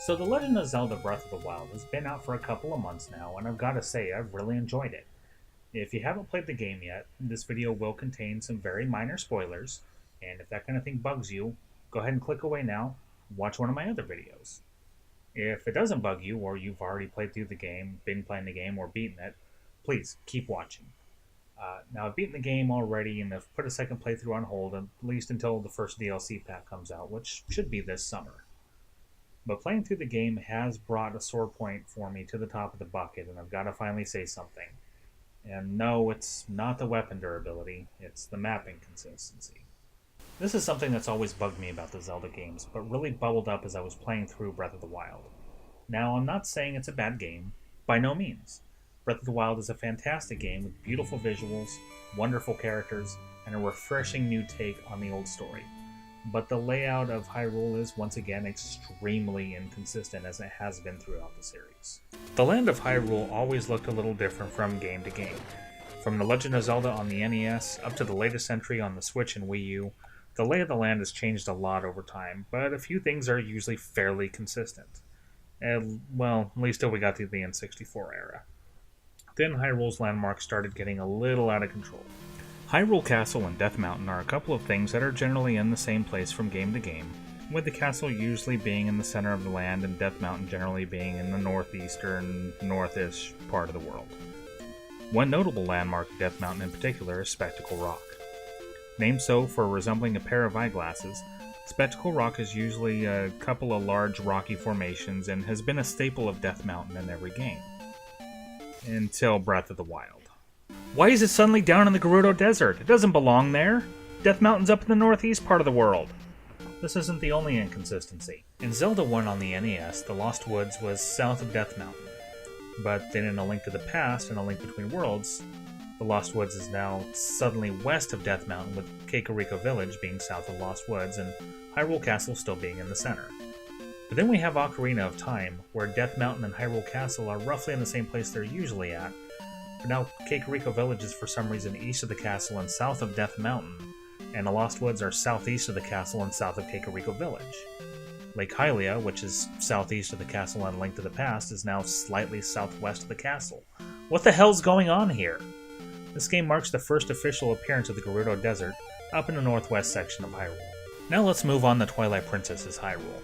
So The Legend of Zelda Breath of the Wild has been out for a couple of months now, and I've got to say I've really enjoyed it. If you haven't played the game yet, this video will contain some very minor spoilers, and if that kind of thing bugs you, go ahead and click away now, watch one of my other videos. If it doesn't bug you, or you've already played through the game, been playing the game, or beaten it, please keep watching. Now I've beaten the game already and I've put a second playthrough on hold, at least until the first DLC pack comes out, which should be this summer. But playing through the game has brought a sore point for me to the top of the bucket, and I've got to finally say something. And no, it's not the weapon durability, it's the mapping consistency. This is something that's always bugged me about the Zelda games, but really bubbled up as I was playing through Breath of the Wild. Now, I'm not saying it's a bad game, by no means. Breath of the Wild is a fantastic game with beautiful visuals, wonderful characters, and a refreshing new take on the old story. But the layout of Hyrule is once again extremely inconsistent, as it has been throughout the series. The land of Hyrule always looked a little different from game to game. From The Legend of Zelda on the NES up to the latest entry on the Switch and Wii U, the lay of the land has changed a lot over time, but a few things are usually fairly consistent. Well, at least till we got to the N64 era. Then Hyrule's landmarks started getting a little out of control. Hyrule Castle and Death Mountain are a couple of things that are generally in the same place from game to game, with the castle usually being in the center of the land and Death Mountain generally being in the northeastern, northish part of the world. One notable landmark of Death Mountain in particular is Spectacle Rock. Named so for resembling a pair of eyeglasses, Spectacle Rock is usually a couple of large rocky formations and has been a staple of Death Mountain in every game. Until Breath of the Wild. Why is it suddenly down in the Gerudo Desert? It doesn't belong there. Death Mountain's up in the northeast part of the world. This isn't the only inconsistency. In Zelda 1 on the NES, the Lost Woods was south of Death Mountain. But then in A Link to the Past and A Link Between Worlds, the Lost Woods is now suddenly west of Death Mountain, with Kakariko Village being south of Lost Woods and Hyrule Castle still being in the center. But then we have Ocarina of Time, where Death Mountain and Hyrule Castle are roughly in the same place they're usually at, but now Kakariko Village is for some reason east of the castle and south of Death Mountain, and the Lost Woods are southeast of the castle and south of Kakariko Village. Lake Hylia, which is southeast of the castle on Link to the Past, is now slightly southwest of the castle. What the hell's going on here? This game marks the first official appearance of the Gerudo Desert up in the northwest section of Hyrule. Now let's move on to Twilight Princess's Hyrule.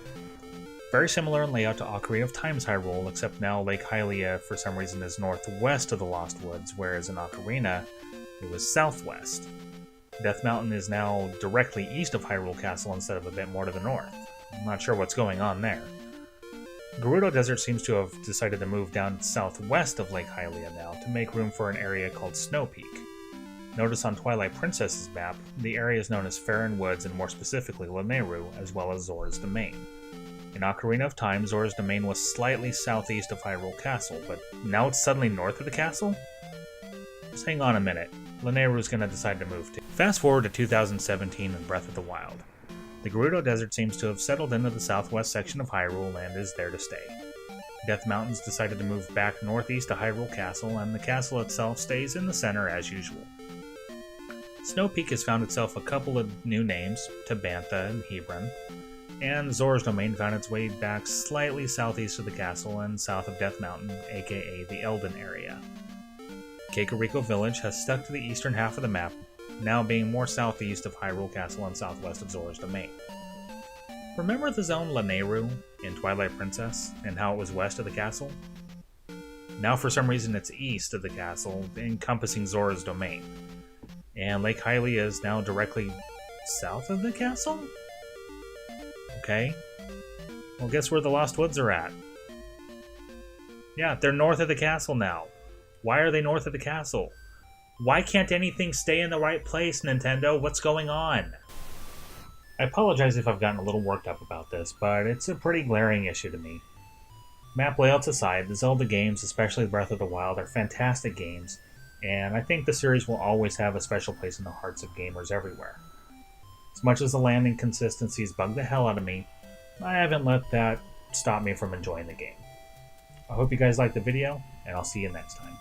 Very similar in layout to Ocarina of Time's Hyrule, except now Lake Hylia for some reason is northwest of the Lost Woods, whereas in Ocarina it was southwest. Death Mountain is now directly east of Hyrule Castle instead of a bit more to the north. I'm not sure what's going on there. Gerudo Desert seems to have decided to move down southwest of Lake Hylia now to make room for an area called Snow Peak. Notice on Twilight Princess's map, the area is known as Faron Woods and more specifically Lanayru, as well as Zora's Domain. In Ocarina of Time, Zora's Domain was slightly southeast of Hyrule Castle, but now it's suddenly north of the castle? Just hang on a minute. Lanayru's gonna decide to move too. Fast forward to 2017 and Breath of the Wild. The Gerudo Desert seems to have settled into the southwest section of Hyrule and is there to stay. Death Mountain's decided to move back northeast to Hyrule Castle, and the castle itself stays in the center as usual. Snow Peak has found itself a couple of new names, Tabantha and Hebron, and Zora's Domain found its way back slightly southeast of the castle and south of Death Mountain, aka the Eldin area. Kakariko Village has stuck to the eastern half of the map, now being more southeast of Hyrule Castle and southwest of Zora's Domain. Remember the zone Lanayru in Twilight Princess, and how it was west of the castle? Now for some reason it's east of the castle, encompassing Zora's Domain. And Lake Hylia is now directly south of the castle? Okay. Well, guess where the Lost Woods are at? Yeah, they're north of the castle now. Why are they north of the castle? Why can't anything stay in the right place, Nintendo? What's going on? I apologize if I've gotten a little worked up about this, but it's a pretty glaring issue to me. Map layouts aside, the Zelda games, especially Breath of the Wild, are fantastic games, and I think the series will always have a special place in the hearts of gamers everywhere. As much as the land inconsistencies bug the hell out of me, I haven't let that stop me from enjoying the game. I hope you guys liked the video, and I'll see you next time.